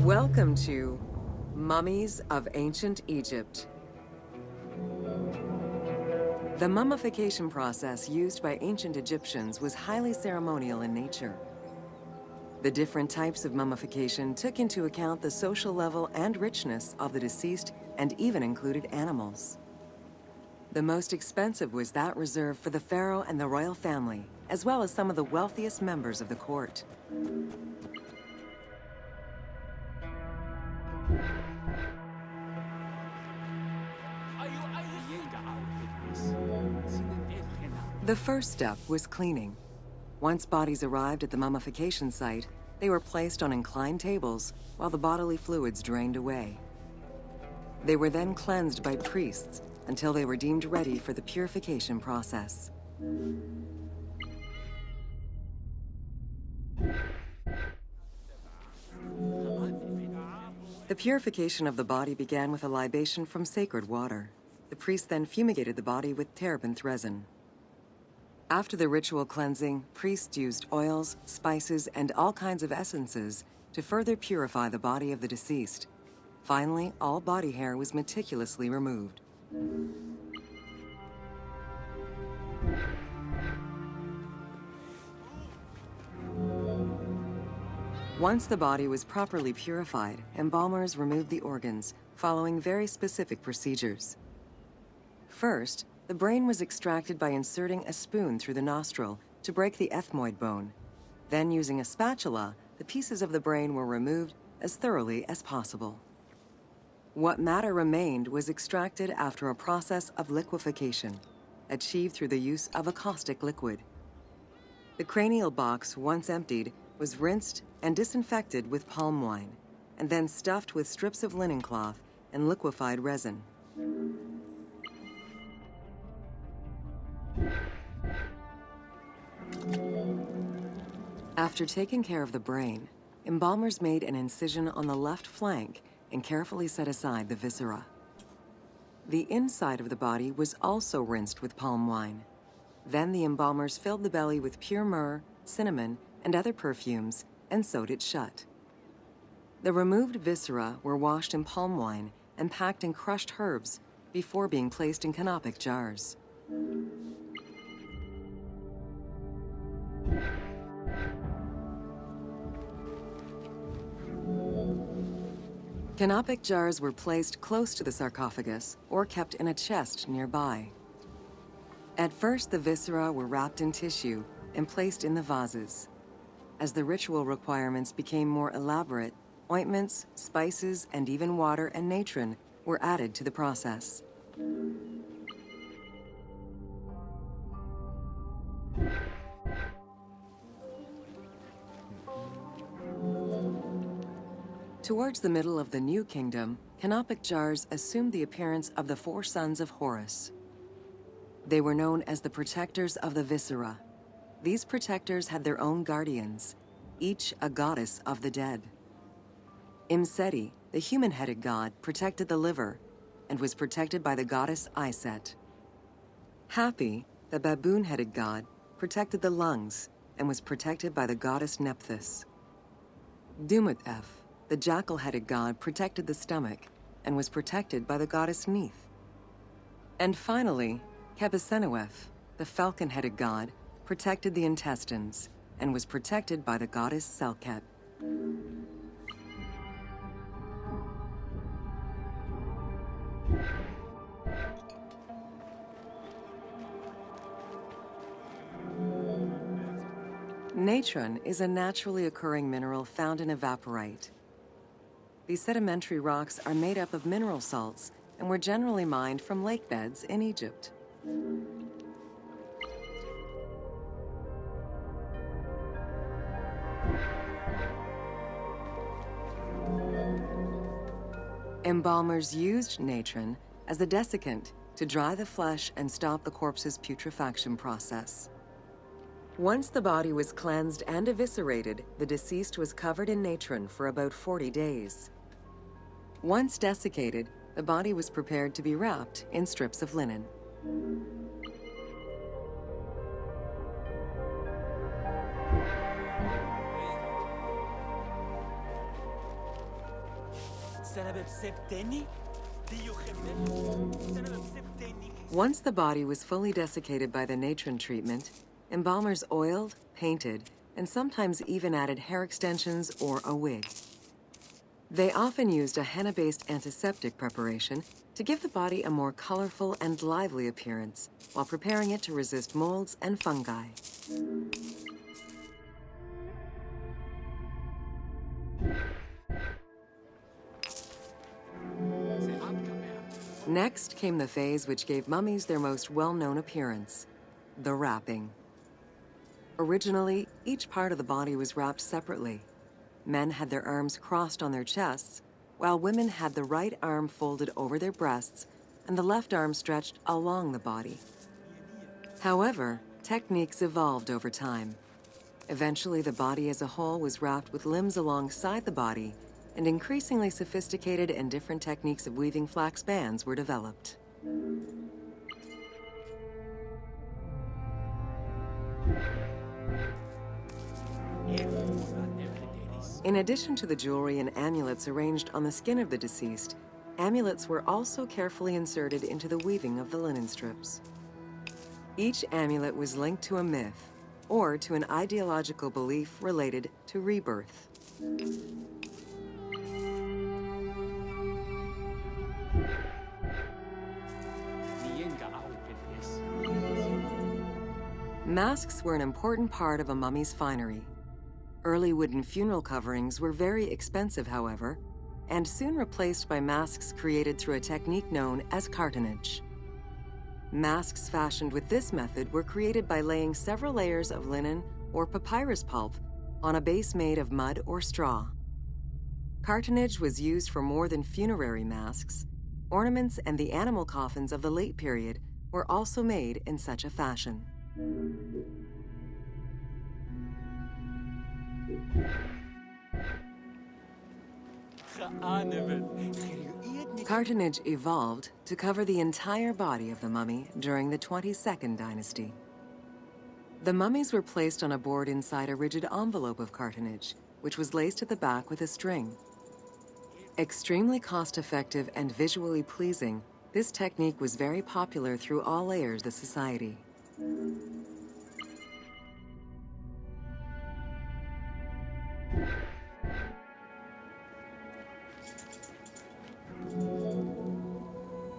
Welcome to Mummies of Ancient Egypt. The mummification process used by ancient Egyptians was highly ceremonial in nature. The different types of mummification took into account the social level and richness of the deceased and even included animals. The most expensive was that reserved for the pharaoh and the royal family, as well as some of the wealthiest members of the court. The first step was cleaning. Once bodies arrived at the mummification site, they were placed on inclined tables while the bodily fluids drained away. They were then cleansed by priests until they were deemed ready for the purification process. The purification of the body began with a libation from sacred water. The priest then fumigated the body with terebinth resin. After the ritual cleansing, priests used oils, spices, and all kinds of essences to further purify the body of the deceased. Finally, all body hair was meticulously removed. Once the body was properly purified, embalmers removed the organs, following very specific procedures. First, the brain was extracted by inserting a spoon through the nostril to break the ethmoid bone. Then, using a spatula, the pieces of the brain were removed as thoroughly as possible. What matter remained was extracted after a process of liquefaction, achieved through the use of a caustic liquid. The cranial box, once emptied, was rinsed and disinfected with palm wine, and then stuffed with strips of linen cloth and liquefied resin. After taking care of the brain, embalmers made an incision on the left flank and carefully set aside the viscera. The inside of the body was also rinsed with palm wine. Then the embalmers filled the belly with pure myrrh, cinnamon, and other perfumes and sewed it shut. The removed viscera were washed in palm wine and packed in crushed herbs before being placed in canopic jars. Canopic jars were placed close to the sarcophagus or kept in a chest nearby. At first, the viscera were wrapped in tissue and placed in the vases. As the ritual requirements became more elaborate, ointments, spices, and even water and natron were added to the process. Towards the middle of the New Kingdom, canopic jars assumed the appearance of the four sons of Horus. They were known as the protectors of the viscera. These protectors had their own guardians, each a goddess of the dead. Imseti, the human-headed god, protected the liver and was protected by the goddess Iset. Hapi, the baboon-headed god, protected the lungs and was protected by the goddess Nephthys. Dumut-Ef, the jackal-headed god, protected the stomach and was protected by the goddess Neith. And finally, Kebesenuef, the falcon-headed god, protected the intestines and was protected by the goddess Selket. Natron is a naturally occurring mineral found in evaporite. These sedimentary rocks are made up of mineral salts and were generally mined from lake beds in Egypt. Embalmers used natron as a desiccant to dry the flesh and stop the corpse's putrefaction process. Once the body was cleansed and eviscerated, the deceased was covered in natron for about 40 days. Once desiccated, the body was prepared to be wrapped in strips of linen. Once the body was fully desiccated by the natron treatment, embalmers oiled, painted, and sometimes even added hair extensions or a wig. They often used a henna-based antiseptic preparation to give the body a more colorful and lively appearance while preparing it to resist molds and fungi. Next came the phase which gave mummies their most well-known appearance, the wrapping. Originally, each part of the body was wrapped separately. Men had their arms crossed on their chests, while women had the right arm folded over their breasts and the left arm stretched along the body. However, techniques evolved over time. Eventually, the body as a whole was wrapped with limbs alongside the body, and increasingly sophisticated and different techniques of weaving flax bands were developed. In addition to the jewelry and amulets arranged on the skin of the deceased, amulets were also carefully inserted into the weaving of the linen strips. Each amulet was linked to a myth or to an ideological belief related to rebirth. Masks were an important part of a mummy's finery. Early wooden funeral coverings were very expensive, however, and soon replaced by masks created through a technique known as cartonnage. Masks fashioned with this method were created by laying several layers of linen or papyrus pulp on a base made of mud or straw. Cartonnage was used for more than funerary masks. Ornaments and the animal coffins of the late period were also made in such a fashion. Cartonnage evolved to cover the entire body of the mummy during the 22nd dynasty. The mummies were placed on a board inside a rigid envelope of cartonnage, which was laced at the back with a string. Extremely cost-effective and visually pleasing, this technique was very popular through all layers of society.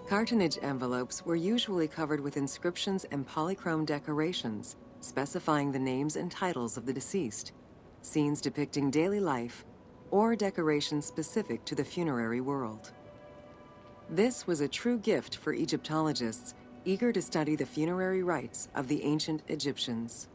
Cartonnage envelopes were usually covered with inscriptions and polychrome decorations, specifying the names and titles of the deceased, scenes depicting daily life, or decorations specific to the funerary world. This was a true gift for Egyptologists eager to study the funerary rites of the ancient Egyptians.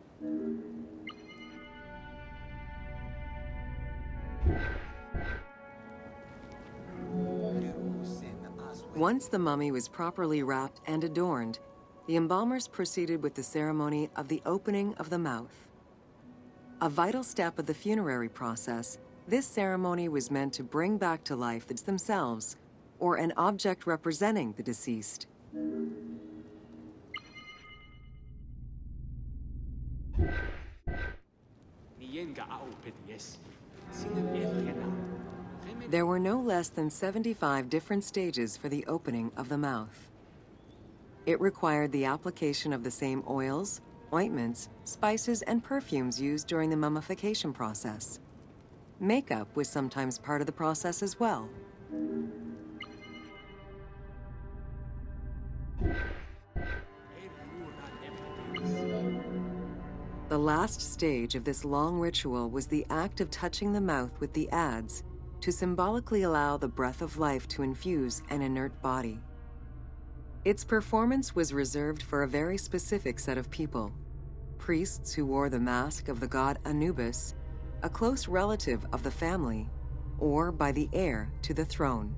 Once the mummy was properly wrapped and adorned, the embalmers proceeded with the ceremony of the opening of the mouth. A vital step of the funerary process, this ceremony was meant to bring back to life themselves or an object representing the deceased. There were no less than 75 different stages for the opening of the mouth. It required the application of the same oils, ointments, spices, and perfumes used during the mummification process. Makeup was sometimes part of the process as well. The last stage of this long ritual was the act of touching the mouth with the adze to symbolically allow the breath of life to infuse an inert body. Its performance was reserved for a very specific set of people: priests who wore the mask of the god Anubis, a close relative of the family, or by the heir to the throne.